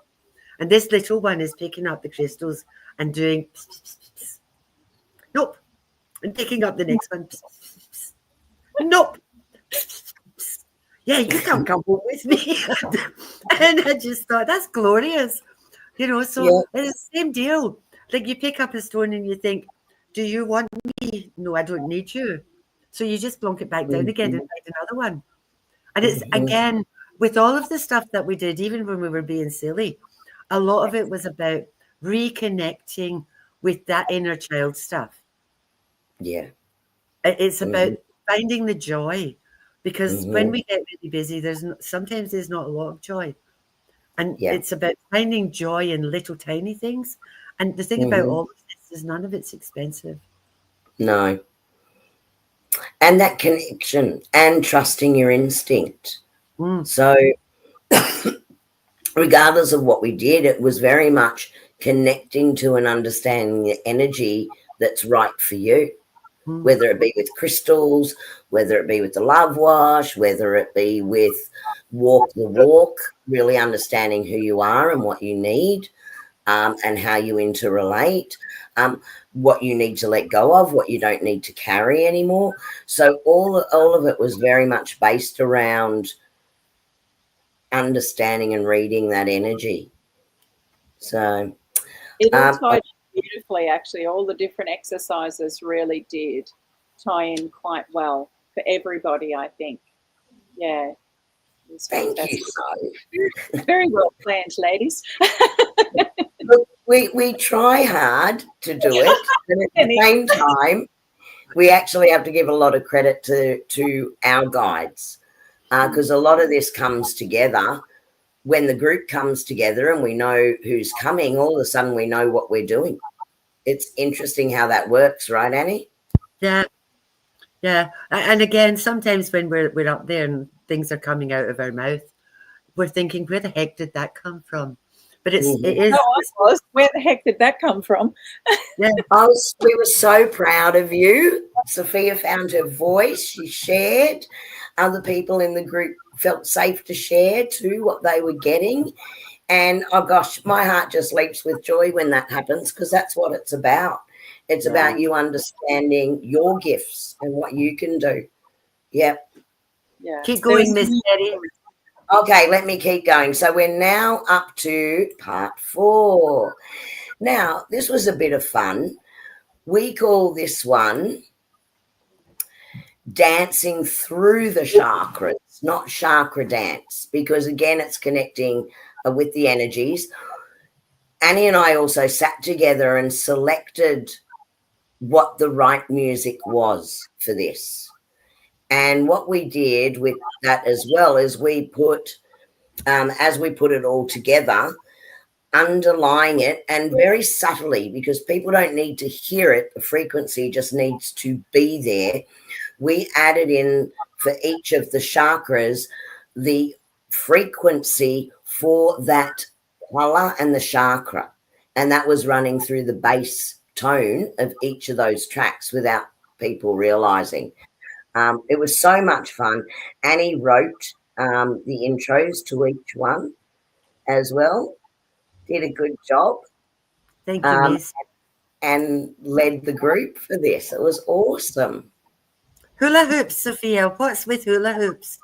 And this little one is picking up the crystals and doing nope, and picking up the next one. Nope. Yeah, you can't come home with me. And I just thought, that's glorious. You know, so it's the same deal. Like you pick up a stone and you think, do you want me? No, I don't need you. So you just plonk it back down again and find another one. And it's, Mhm. again, with all of the stuff that we did, even when we were being silly, a lot of it was about reconnecting with that inner child stuff. Yeah. It's about Mhm. finding the joy, because when Mhm. we get really busy, sometimes there's not a lot of joy. And Yeah. it's about finding joy in little tiny things. And the thing about Mhm. all of this is none of it's expensive. No. And that connection and trusting your instinct. Mm, So, regardless of what we did, it was very much connecting to and understanding the energy that's right for you, mm. whether it be with crystals, whether it be with the love wash, whether it be with walk the walk, really understanding who you are and what you need, and how you interrelate, what you need to let go of, what you don't need to carry anymore. So all of it was very much based around understanding and reading that energy. So It all um, tied in beautifully, actually. All the different exercises really did tie in quite well for everybody, I think. Yeah, it was thank you. fantastic. Very well planned, ladies. Look, we try hard to do it, and at the same time, we actually have to give a lot of credit to our guides, because a lot of this comes together when the group comes together and we know who's coming. All of a sudden, we know what we're doing. It's interesting how that works, right, Annie? Yeah, yeah. And again, sometimes when we're up there and things are coming out of our mouth, we're thinking, where the heck did that come from? But it Mhm. No, is, I was. Where the heck did that come from? yeah, We were so proud of you. Sophia found her voice. She shared. Other people in the group felt safe to share too what they were getting. And oh gosh, my heart just leaps with joy when that happens, because that's what it's about. It's yeah. about you understanding your gifts and what you can do. Yep. Yeah, Keep there was going, Miss Terry. Okay, let me keep going. So we're now up to part 4. Now, this was a bit of fun. We call this one dancing through the chakras, not chakra dance, because again, it's connecting with the energies. Annie and I also sat together and selected what the right music was for this. And what we did with that as well is we put, as we put it all together, underlying it and very subtly, because people don't need to hear it, the frequency just needs to be there. We added in for each of the chakras the frequency for that color and the chakra. And that was running through the bass tone of each of those tracks without people realizing. It was so much fun. Annie wrote the intros to each one as well, did a good job, Thank you, um, Miss. and led the group for this. It was awesome. Hula hoops, Sophia. What's with hula hoops?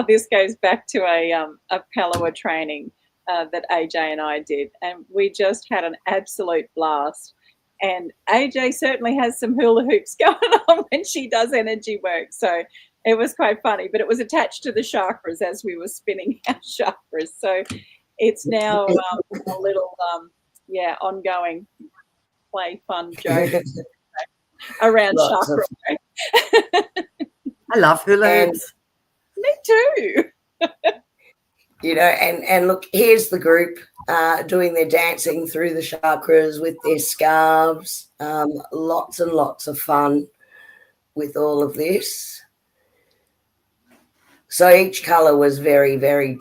this goes back to a Palawa training that AJ and I did, and we just had an absolute blast. And AJ certainly has some hula hoops going on when she does energy work, so it was quite funny. But it was attached to the chakras as we were spinning our chakras, so it's now a little ongoing play fun joke around Lots of, chakra work. I love hula and hoops. Me too. and look, here's the group doing their dancing through the chakras with their scarves. Lots and lots of fun with all of this. So each color was very, very.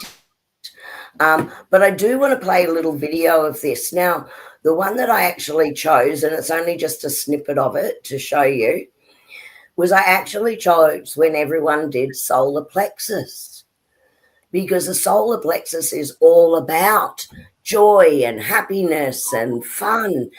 But I do want to play a little video of this. Now, the one that I actually chose, and it's only just a snippet of it to show you, was I actually chose when everyone did solar plexus, because the solar plexus is all about joy and happiness and fun.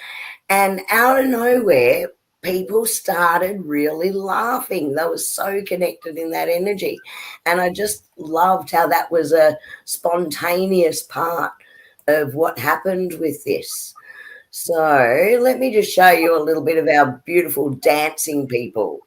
And out of nowhere, people started really laughing. They were so connected in that energy. And I just loved how that was a spontaneous part of what happened with this. So let me just show you a little bit of our beautiful dancing people.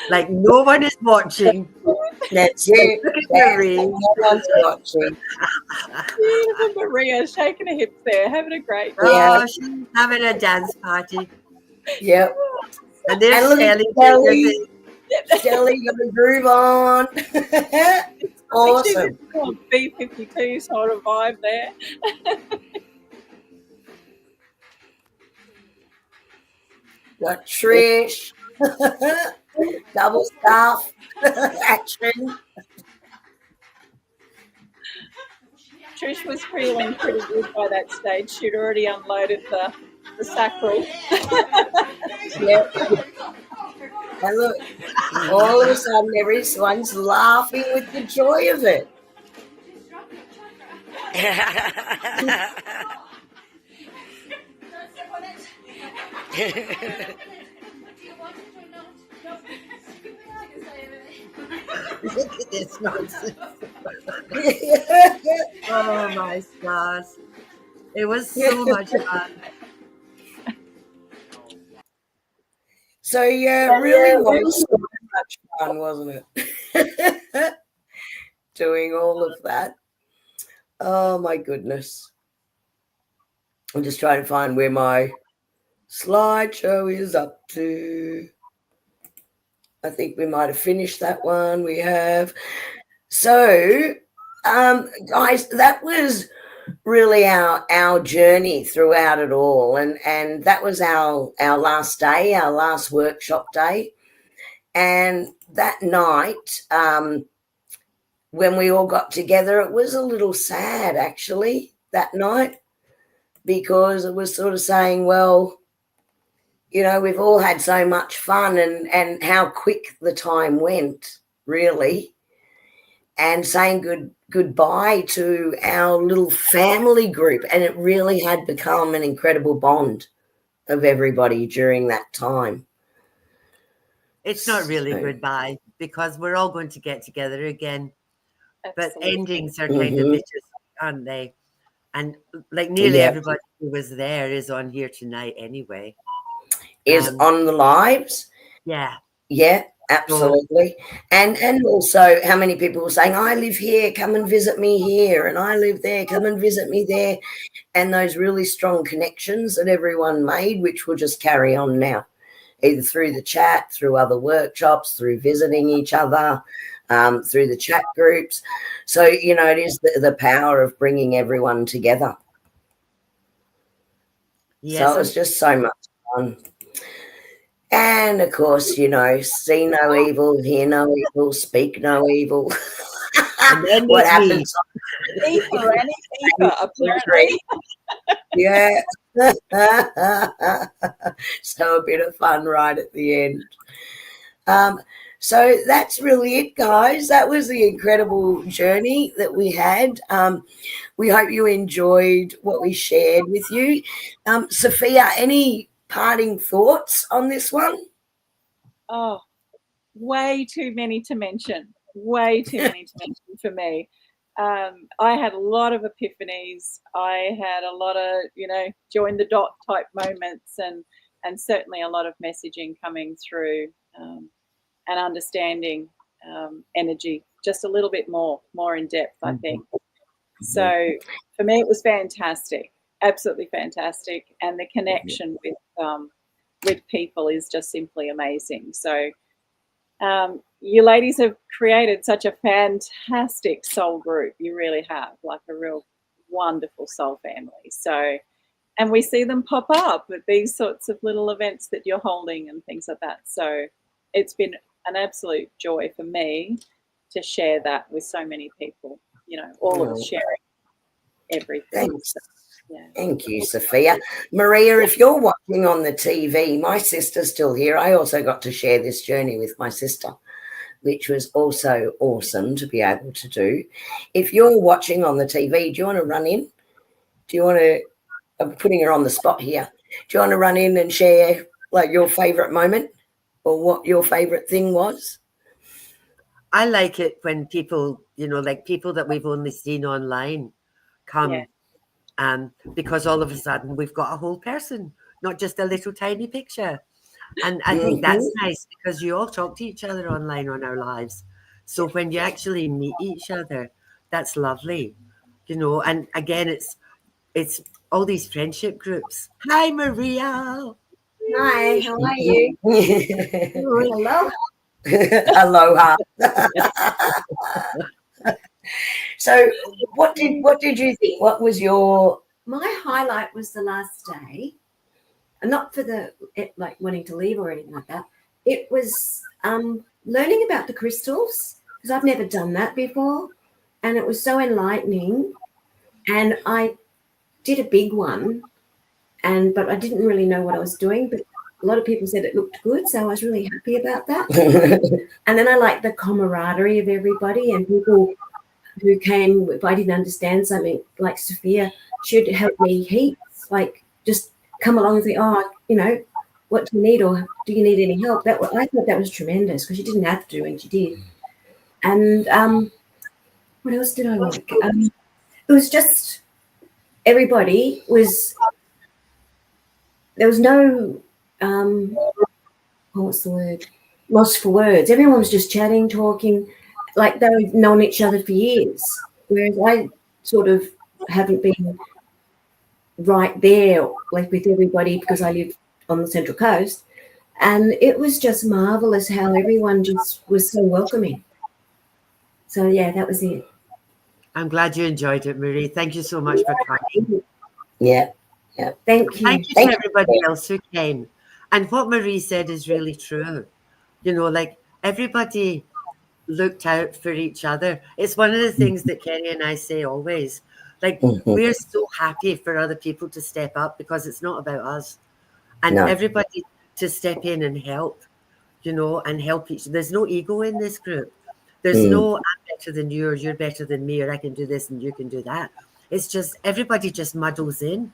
Like no one is watching. That's it. Look at That's Marie. no one's watching. Beautiful Maria, shaking her hips there, having a great day. Yeah. Oh, she's having a dance party. Yep. And there's And look at Shelley. Shelley got a groove on. Awesome. B-52 sort of vibe there. Got Trish. Double stuff. Action. Trish was feeling pretty good by that stage. She'd already unloaded the sacral. Yep. And look, all of a sudden everyone's laughing with the joy of it. Look at this nonsense. Oh my gosh. It was so much fun. So yeah, it really was so much fun, wasn't it? Doing all of that. Oh my goodness. I'm just trying to find where my slideshow is up to. I think we might have finished that one. We have. So, guys, that was really our journey throughout it all, and that was our last day, our last workshop day. And that night, when we all got together, it was a little sad actually that night, because it was sort of saying, well, you know, we've all had so much fun, and how quick the time went, really, and saying goodbye to our little family group. And it really had become an incredible bond of everybody during that time. It's not really So- goodbye, because we're all going to get together again. But Absolutely. endings are kind of Mhm. vicious, aren't they? And like nearly Yeah. everybody who was there is on here tonight anyway. Is on the lives. Yeah. Yeah, absolutely. And also how many people were saying, I live here, come and visit me here, and I live there, come and visit me there. And those really strong connections that everyone made, which will just carry on now, either through the chat, through other workshops, through visiting each other, through the chat groups. So, you know, it is the power of bringing everyone together. Yes. So it was just so much fun. And of course, you know, see no evil, hear no evil, speak no evil. And then What there's me. happens? Ether, any ether, apparently. Yeah. So a bit of fun right at the end. So that's really it, guys. That was the incredible journey that we had. We hope you enjoyed what we shared with you. Sophia, any parting thoughts on this one? Oh, way too many to mention. Way too many to mention for me. I had a lot of epiphanies. I had a lot of, you know, join the dot type moments, and certainly a lot of messaging coming through, and understanding energy just a little bit more in depth, I think. So for me, it was fantastic, absolutely fantastic, and the connection with people is just simply amazing. So you ladies have created such a fantastic soul group. You really have, like a real wonderful soul family. So, and we see them pop up at these sorts of little events that you're holding and things like that. So it's been an absolute joy for me to share that with so many people, you know, all of us sharing everything. Thanks. So, yeah. Thank you, Sophia. Maria, if you're watching on the TV, my sister's still here. I also got to share this journey with my sister, which was also awesome to be able to do. If you're watching on the TV, do you want to run in? Do you want to, I'm putting her on the spot here. Do you want to run in and share like your favourite moment or what your favourite thing was? I like it when people, you know, like people that we've only seen online come. Yeah. Because all of a sudden we've got a whole person, not just a little tiny picture. And I think that's nice because you all talk to each other online on our lives. So when you actually meet each other, that's lovely, you know. And again, it's all these friendship groups. Hi, Maria. Hi, how are you? Hello. Aloha. So what did you think? What was your My highlight was the last day, and not for like wanting to leave or anything like that. It was learning about the crystals, because I've never done that before, and it was so enlightening. And I did a big one, but I didn't really know what I was doing. But a lot of people said it looked good, so I was really happy about that. And then I liked the camaraderie of everybody and people who came. If I didn't understand something, like Sophia, she'd help me heaps. Like just come along and say, "Oh, you know, what do you need, or do you need any help?" I thought that was tremendous because she didn't have to, and she did. And what else did I like? It was just everybody was. There was no what's the word? Lost for words. Everyone was just chatting, talking, like they've known each other for years. Whereas I sort of haven't been right there, like with everybody, because I live on the Central Coast. And it was just marvelous how everyone just was so welcoming. So yeah, that was it. I'm glad you enjoyed it, Marie. Thank you so much for coming. yeah. Thank you. Thank you to everybody else who came. And what Marie said is really true. You know, like everybody looked out for each other. It's one of the things that Kerry and I say always. Like, we're so happy for other people to step up because it's not about us. And everybody to step in and help, you know, and help each. There's no ego in this group. There's no I'm better than you, or you're better than me, or I can do this and you can do that. It's just everybody just muddles in.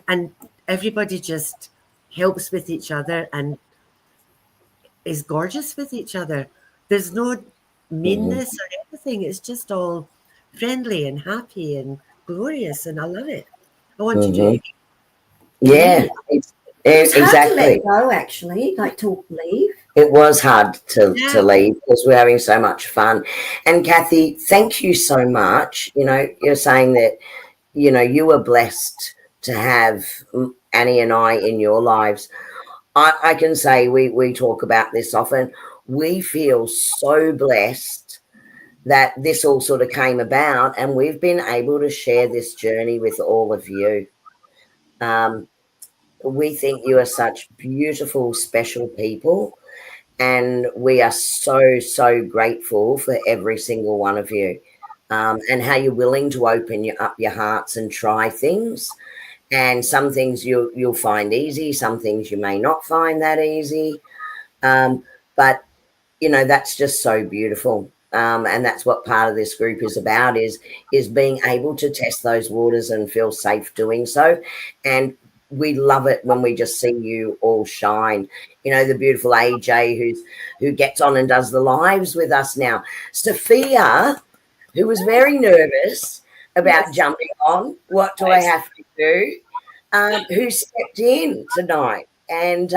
And everybody just helps with each other and is gorgeous with each other. There's no meanness or anything. It's just all friendly and happy and glorious, and I love it. I want to do it. Yeah, It's hard to exactly. let go, actually, like to leave. It was hard to leave because we're having so much fun. And Kathy, thank you so much. You know, you're saying that, you know, you were blessed to have Annie and I in your lives. I can say we talk about this often. We feel so blessed that this all sort of came about, and we've been able to share this journey with all of you. We think you are such beautiful, special people, and we are so, so grateful for every single one of you, and how you're willing to open up your hearts and try things. And some things you'll find easy, some things you may not find that easy. But, you know, that's just so beautiful. And that's what part of this group is about, is being able to test those waters and feel safe doing so. And we love it when we just see you all shine. You know, the beautiful AJ who gets on and does the lives with us now. Sophia, who was very nervous about jumping on, what do I have to do, who stepped in tonight, and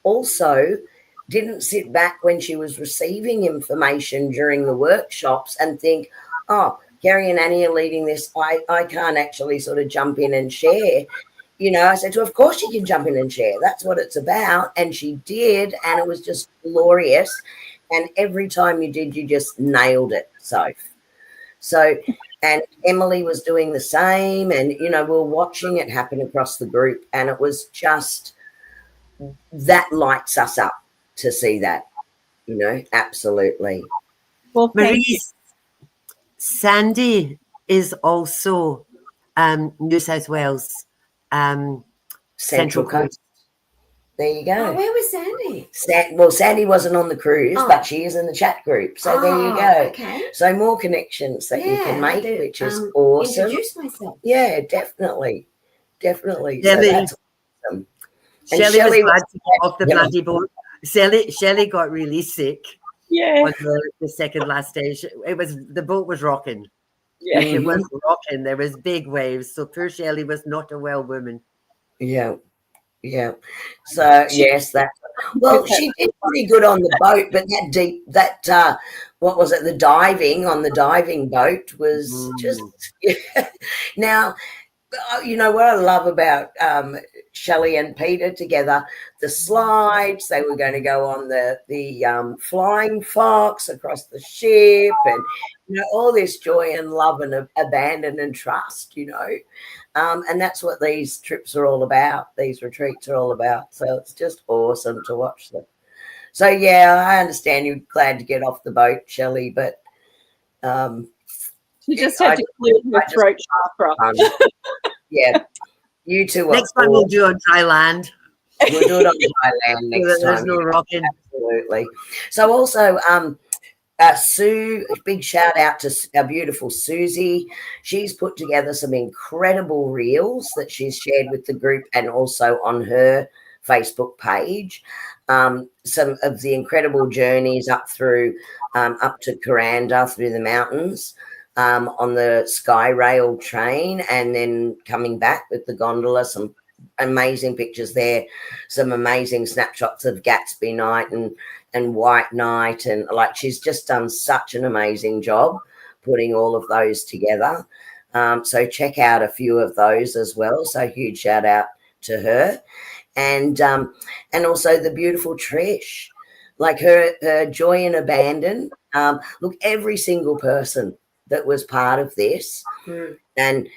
also didn't sit back when she was receiving information during the workshops and think, oh, Gary and Annie are leading this, I can't actually sort of jump in and share. You know, I said to her, of course you can jump in and share. That's what it's about. And she did, and it was just glorious. And every time you did, you just nailed it, So, and Emily was doing the same, and, you know, we were watching it happen across the group, and it was just, that lights us up to see that, you know, absolutely. Well, thank you. Marie, Sandy is also New South Wales Central Coast. There you go. Oh, where was Sandy? Well, Sandy wasn't on the cruise, but she is in the chat group. So there you go. Okay. So more connections that you can make, which is awesome. Introduce myself. Yeah, definitely. Definitely. Shelley, So that's awesome. And Shelley was glad to get off the bloody boat. Shelley got really sick on the second last day. The boat was rocking. Yeah. It was rocking. There was big waves. So poor Shelley was not a well woman. Yeah. Yeah. So yes, that. Well, Okay. she did pretty good on the boat, but what was it? The diving on the diving boat was just. Mm. Now, you know what I love about Shelley and Peter together, the slides. They were going to go on the flying fox across the ship, and all this joy and love and abandon and trust. And that's what these trips are all about. These retreats are all about. So it's just awesome to watch them. So yeah, I understand you're glad to get off the boat, Shelley, but She just had to clear her throat chakra. Yeah, you two are. Next time we'll do on dry land. We'll do it on dry land next So that there's time. no rocking. Absolutely. So also, Sue, big shout out to our beautiful Susie. She's put together some incredible reels that she's shared with the group and also on her Facebook page. Some of the incredible journeys up to Kuranda through the mountains. On the Sky Rail train, and then coming back with the gondola, some amazing pictures there, some amazing snapshots of Gatsby night and White night, and like she's just done such an amazing job putting all of those together. So check out a few of those as well. So huge shout out to her, and also the beautiful Trish, like her joy and abandon. Look, every single person that was part of this, and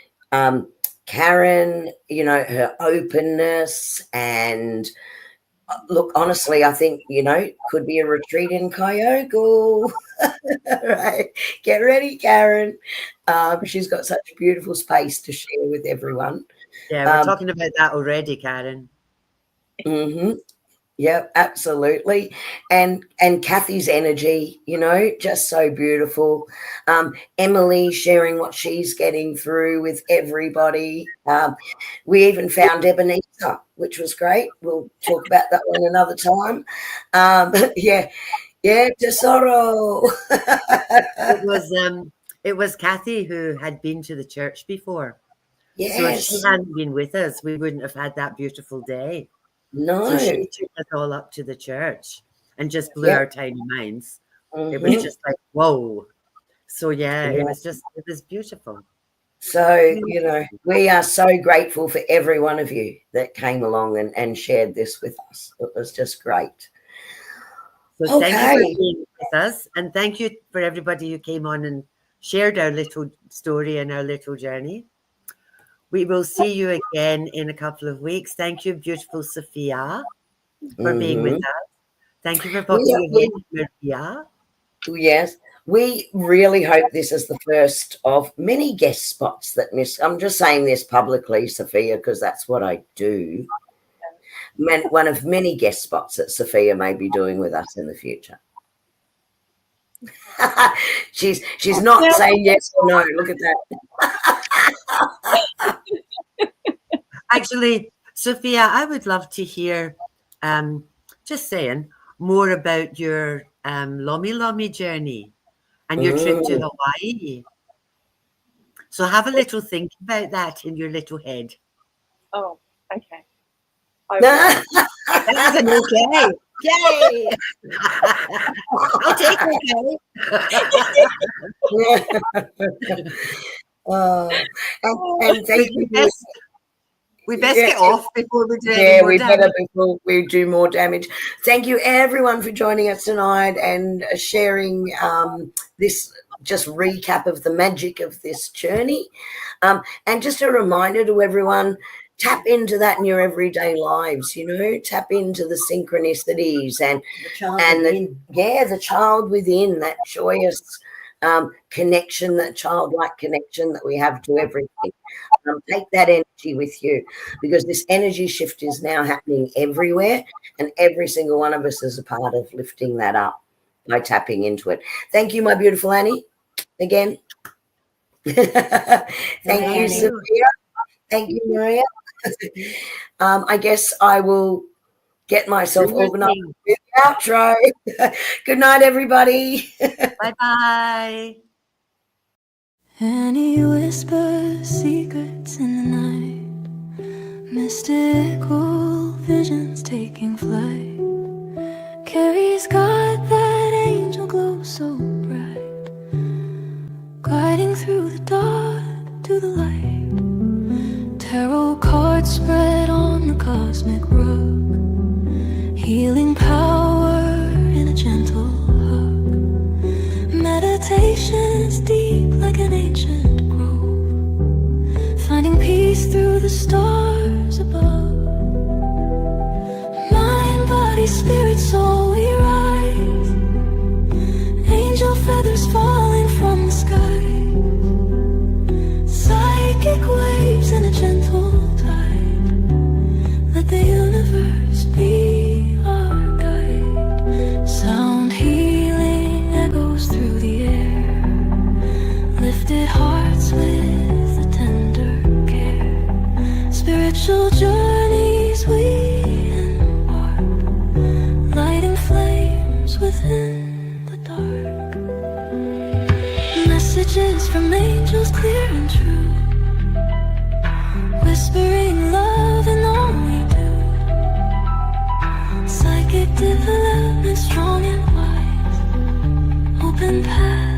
Karen, her openness, and look, honestly, I think could be a retreat in Kyogo. Right, get ready, Karen. She's got such a beautiful space to share with everyone. Yeah, we're talking about that already, Karen. Mm-hmm. Yeah, absolutely. And Kathy's energy, just so beautiful. Emily sharing what she's getting through with everybody. We even found Ebenezer, which was great. We'll talk about that one another time. Tesoro. It was Kathy who had been to the church before. Yes. So if she hadn't been with us, we wouldn't have had that beautiful day. No. So she took us all up to the church and just blew Yep. our tiny minds. Mm-hmm. It was just like, whoa. So yeah, it was beautiful. So, we are so grateful for every one of you that came along and shared this with us. It was just great. So thank you for being with us, and thank you for everybody who came on and shared our little story and our little journey. We will see you again in a couple of weeks. Thank you, beautiful Sophia, for being with us. Thank you for popping your head, Maria. Yes, we really hope this is the first of many guest spots that I'm just saying this publicly, Sophia, because that's what I do. One of many guest spots that Sophia may be doing with us in the future. She's not saying yes or no. Look at that. Actually, Sophia, I would love to hear, just saying, more about your Lomi Lomi journey and your trip to Hawaii. So have a little think about that in your little head. Oh, okay. That was an okay. Yay! I'll take okay. And thank you. We best get off before we do more damage. Better before we do more damage. Thank you, everyone, for joining us tonight and sharing this just recap of the magic of this journey. And just a reminder to everyone, tap into that in your everyday lives, tap into the synchronicities and the child within, that joyous connection, that childlike connection that we have to everything. Take that energy with you, because this energy shift is now happening everywhere, and every single one of us is a part of lifting that up by tapping into it. Thank you, my beautiful Annie, again. Thank you, Sophia. Thank you, Maria. I guess I will get myself organized with the outro. Good night, everybody. Bye-bye. Any whisper secrets in the night, mystical visions taking flight. Carries God, that angel glow so bright, gliding through the dark to the light. Tarot cards spread on the cosmic rug, healing power in a gentle hug. Meditations deep like an ancient grove, finding peace through the stars above. Mind, body, spirit, soul, we rise. Angel feathers falling from the sky, psychic waves in a gentle tide. Let the universe be our guide. Sound healing echoes through the air, lifted hearts with a tender care. Spiritual journeys we embark, lighting flames within the dark. Messages from angels clear and true, whispering love in all we do. Psychic development strong and wise, open path